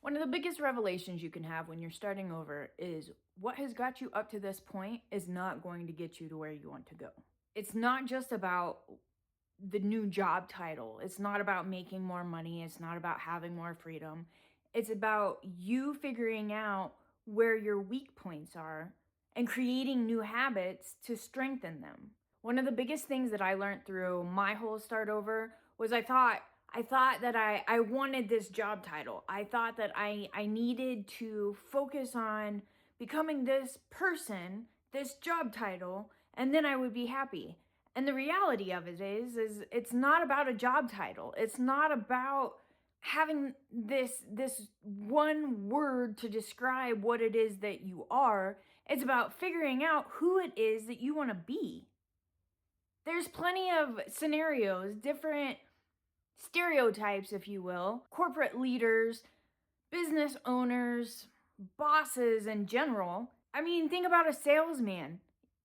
One of the biggest revelations you can have when you're starting over is what has got you up to this point is not going to get you to where you want to go. It's not just about the new job title. It's not about making more money. It's not about having more freedom. It's about you figuring out where your weak points are and creating new habits to strengthen them. One of the biggest things that I learned through my whole start over was I thought that I wanted this job title. I thought that I needed to focus on becoming this person, this job title, and then I would be happy. And the reality of it is it's not about a job title. It's not about having this one word to describe what it is that you are. It's about figuring out who it is that you want to be. There's plenty of scenarios, different stereotypes, if you will, corporate leaders, business owners, bosses in general. I mean, think about a salesman.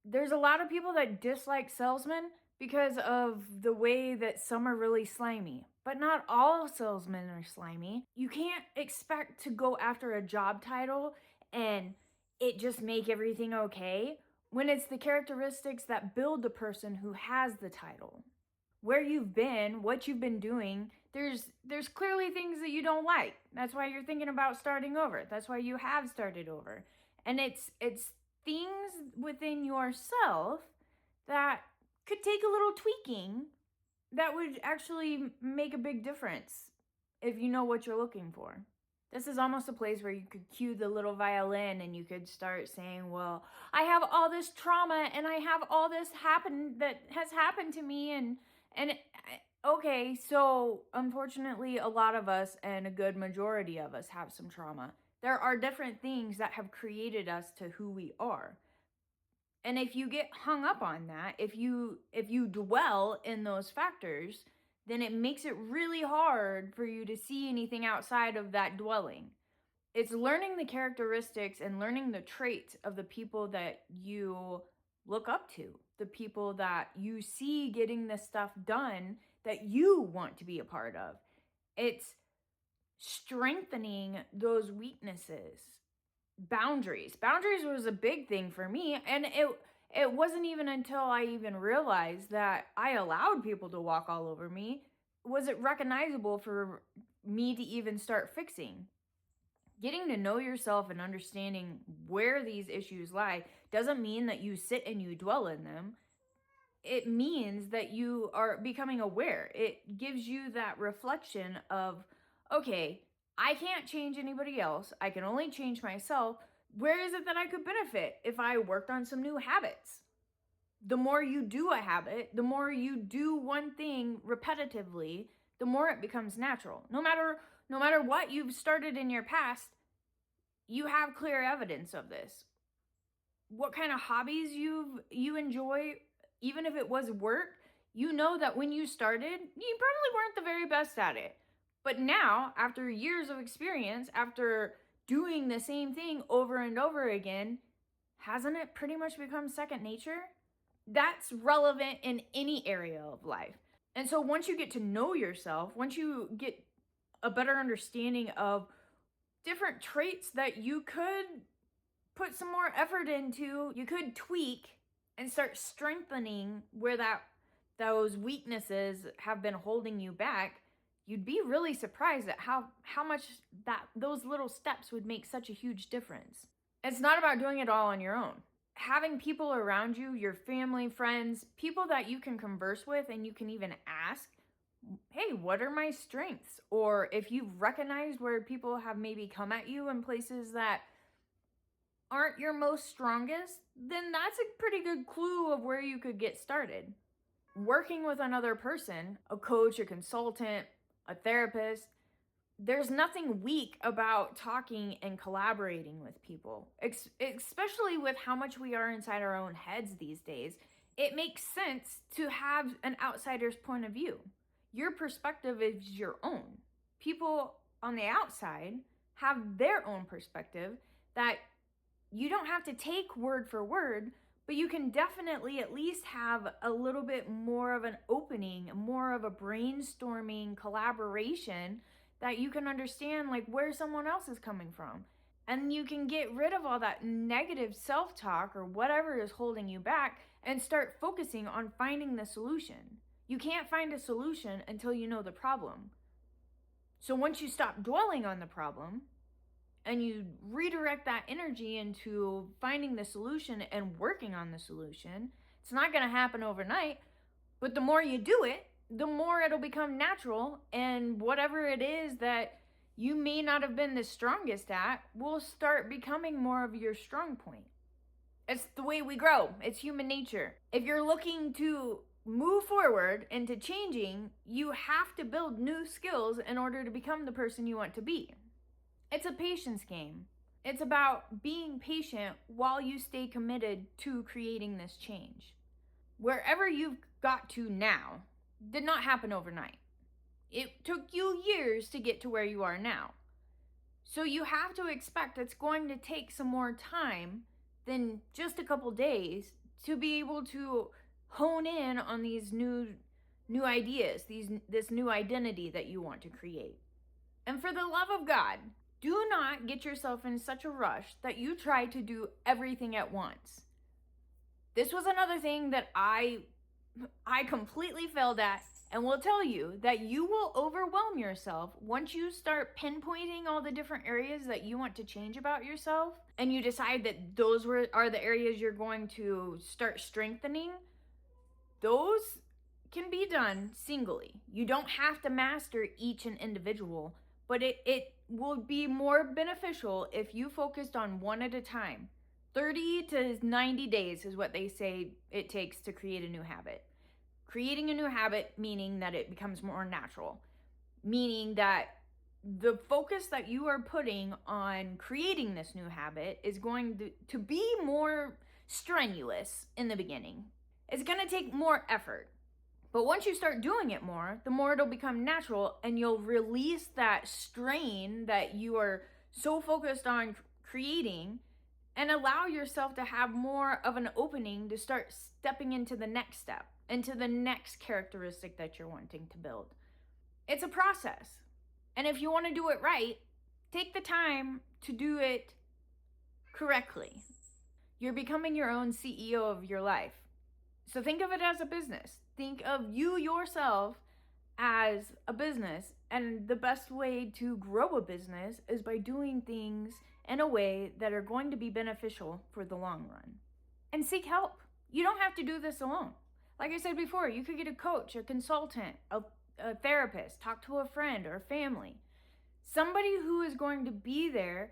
There's a lot of people that dislike salesmen because of the way that some are really slimy. But not all salesmen are slimy. You can't expect to go after a job title and it just make everything okay when it's the characteristics that build the person who has the title. Where you've been, what you've been doing, there's clearly things that you don't like. That's why you're thinking about starting over. That's why you have started over. And it's things within yourself that could take a little tweaking that would actually make a big difference if you know what you're looking for. This is almost a place where you could cue the little violin and you could start saying, well, I have all this trauma and I have all this that has happened to me and okay, so unfortunately a lot of us and a good majority of us have some trauma. There are different things that have created us to who we are. And if you get hung up on that, if you dwell in those factors, then it makes it really hard for you to see anything outside of that dwelling. It's learning the characteristics and learning the traits of the people that you look up to, the people that you see getting the stuff done that you want to be a part of. It's strengthening those weaknesses. Boundaries was a big thing for me, and it wasn't even until I even realized that I allowed people to walk all over me was it recognizable for me to even start fixing. Getting to know yourself and understanding where these issues lie doesn't mean that you sit and you dwell in them. It means that you are becoming aware. It gives you that reflection of, okay, I can't change anybody else. I can only change myself. Where is it that I could benefit if I worked on some new habits? The more you do a habit, the more you do one thing repetitively, the more it becomes natural. No matter what you've started in your past, you have clear evidence of this. What kind of hobbies you enjoy, even if it was work, you know that when you started, you probably weren't the very best at it. But now, after years of experience, after doing the same thing over and over again, hasn't it pretty much become second nature? That's relevant in any area of life. And so once you get to know yourself, once you get a better understanding of different traits that you could put some more effort into, you could tweak and start strengthening where those weaknesses have been holding you back, you'd be really surprised at how much those little steps would make such a huge difference. It's not about doing it all on your own. Having people around you, your family, friends, people that you can converse with and you can even ask, hey, what are my strengths? Or if you've recognized where people have maybe come at you in places that aren't your most strongest, then that's a pretty good clue of where you could get started. Working with another person, a coach, a consultant, a therapist, there's nothing weak about talking and collaborating with people, especially with how much we are inside our own heads these days. It makes sense to have an outsider's point of view. Your perspective is your own. People on the outside have their own perspective that you don't have to take word for word, but you can definitely at least have a little bit more of an opening, more of a brainstorming collaboration that you can understand like where someone else is coming from. And you can get rid of all that negative self-talk or whatever is holding you back and start focusing on finding the solution. You can't find a solution until you know the problem. So once you stop dwelling on the problem and you redirect that energy into finding the solution and working on the solution, it's not going to happen overnight, but the more you do it, the more it'll become natural, and whatever it is that you may not have been the strongest at will start becoming more of your strong point. It's the way we grow. It's human nature. If you're looking to move forward into changing, you have to build new skills in order to become the person you want to be. It's a patience game. It's about being patient while you stay committed to creating this change. Wherever you've got to now did not happen overnight. It took you years to get to where you are now. So you have to expect it's going to take some more time than just a couple days to be able to hone in on these new ideas, this new identity that you want to create. And for the love of God, do not get yourself in such a rush that you try to do everything at once. This was another thing that I completely failed at, and will tell you that you will overwhelm yourself once you start pinpointing all the different areas that you want to change about yourself, and you decide that those are the areas you're going to start strengthening. Those can be done singly. You don't have to master each and individual, but it will be more beneficial if you focused on one at a time. 30 to 90 days is what they say it takes to create a new habit. Creating a new habit meaning that it becomes more natural, meaning that the focus that you are putting on creating this new habit is going to be more strenuous in the beginning. It's going to take more effort. But once you start doing it more, the more it'll become natural, and you'll release that strain that you are so focused on creating, and allow yourself to have more of an opening to start stepping into the next step, into the next characteristic that you're wanting to build. It's a process. And if you want to do it right, take the time to do it correctly. You're becoming your own CEO of your life. So think of it as a business. Think of you yourself as a business, and the best way to grow a business is by doing things in a way that are going to be beneficial for the long run. And seek help. You don't have to do this alone. Like I said before, you could get a coach, a consultant, a therapist, talk to a friend or family. Somebody who is going to be there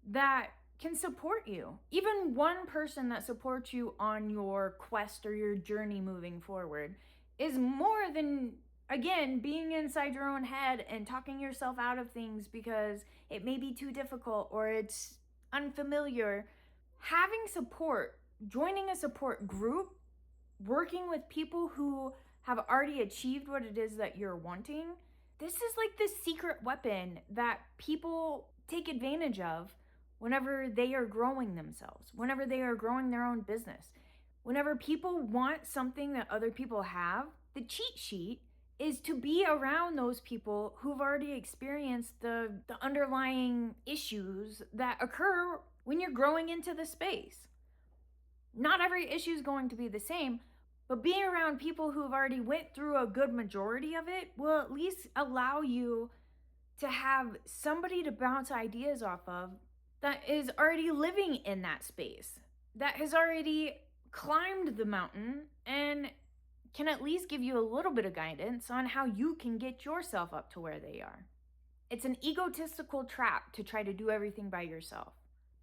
that can support you. Even one person that supports you on your quest or your journey moving forward is more than, again, being inside your own head and talking yourself out of things because it may be too difficult or it's unfamiliar. Having support, joining a support group, working with people who have already achieved what it is that you're wanting, this is like the secret weapon that people take advantage of whenever they are growing themselves, whenever they are growing their own business. Whenever people want something that other people have, the cheat sheet is to be around those people who've already experienced the underlying issues that occur when you're growing into the space. Not every issue is going to be the same, but being around people who've already went through a good majority of it will at least allow you to have somebody to bounce ideas off of that is already living in that space, that has already climbed the mountain and can at least give you a little bit of guidance on how you can get yourself up to where they are. It's an egotistical trap to try to do everything by yourself.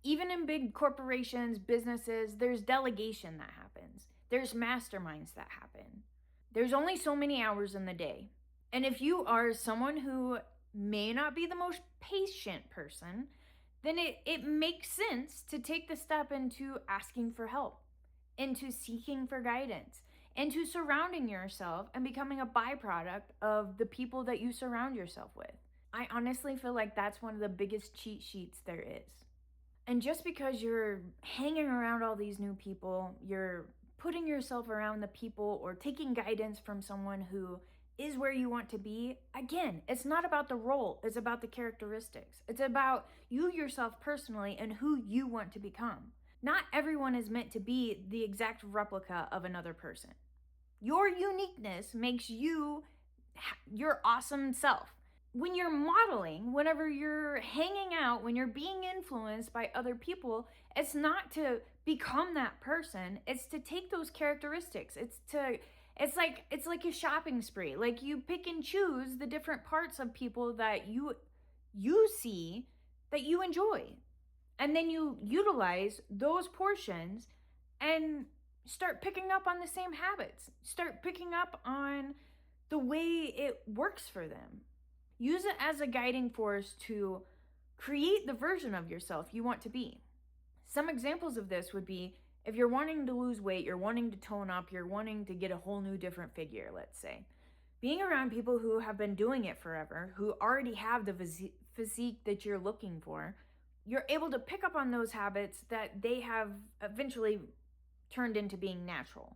Even in big corporations, businesses, there's delegation that happens. There's masterminds that happen. There's only so many hours in the day. And if you are someone who may not be the most patient person, then it makes sense to take the step into asking for help, into seeking for guidance, into surrounding yourself and becoming a byproduct of the people that you surround yourself with. I honestly feel like that's one of the biggest cheat sheets there is. And just because you're hanging around all these new people, you're putting yourself around the people or taking guidance from someone who is where you want to be, again, it's not about the role, it's about the characteristics. It's about you yourself personally and who you want to become. Not everyone is meant to be the exact replica of another person. Your uniqueness makes you your awesome self. When you're modeling, whenever you're hanging out, when you're being influenced by other people, it's not to become that person, it's to take those characteristics. It's like a shopping spree. Like you pick and choose the different parts of people that you see that you enjoy. And then you utilize those portions and start picking up on the same habits. Start picking up on the way it works for them. Use it as a guiding force to create the version of yourself you want to be. Some examples of this would be if you're wanting to lose weight, you're wanting to tone up, you're wanting to get a whole new different figure, let's say. Being around people who have been doing it forever, who already have the physique that you're looking for, you're able to pick up on those habits that they have eventually turned into being natural.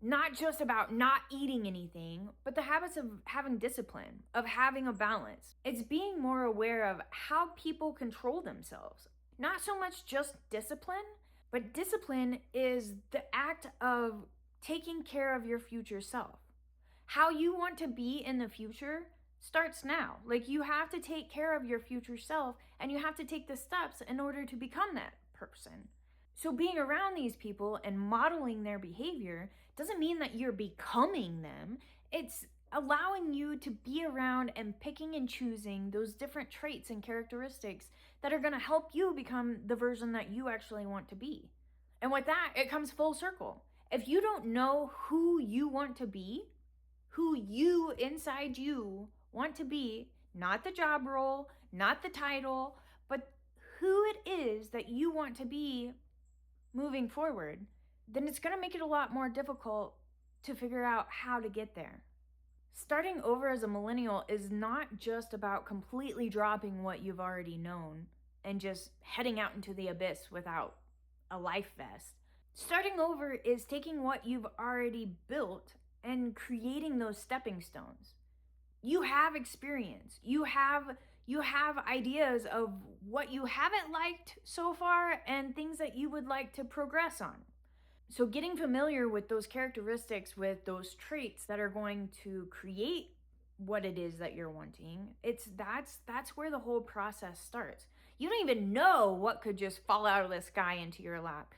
Not just about not eating anything, but the habits of having discipline, of having a balance. It's being more aware of how people control themselves. Not so much just discipline, but discipline is the act of taking care of your future self. How you want to be in the future starts now. Like you have to take care of your future self and you have to take the steps in order to become that person. So being around these people and modeling their behavior doesn't mean that you're becoming them. It's allowing you to be around and picking and choosing those different traits and characteristics that are going to help you become the version that you actually want to be. And with that, it comes full circle. If you don't know who you want to be, who you inside you want to be, not the job role, not the title, but who it is that you want to be moving forward, then it's going to make it a lot more difficult to figure out how to get there. Starting over as a millennial is not just about completely dropping what you've already known and just heading out into the abyss without a life vest. Starting over is taking what you've already built and creating those stepping stones. You have experience. You have ideas of what you haven't liked so far and things that you would like to progress on. So getting familiar with those characteristics, with those traits that are going to create what it is that you're wanting, that's where the whole process starts. You don't even know what could just fall out of the sky into your lap.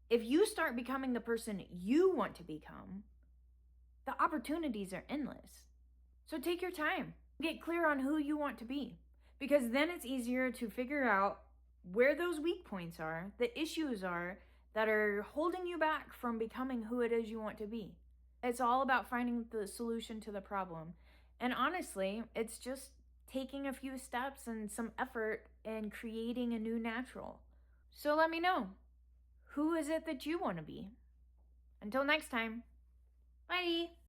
If you start becoming the person you want to become, the opportunities are endless. So take your time. Get clear on who you want to be, because then it's easier to figure out where those weak points are, the issues are that are holding you back from becoming who it is you want to be. It's all about finding the solution to the problem. And honestly, it's just taking a few steps and some effort and creating a new natural. So let me know, who is it that you want to be? Until next time, bye.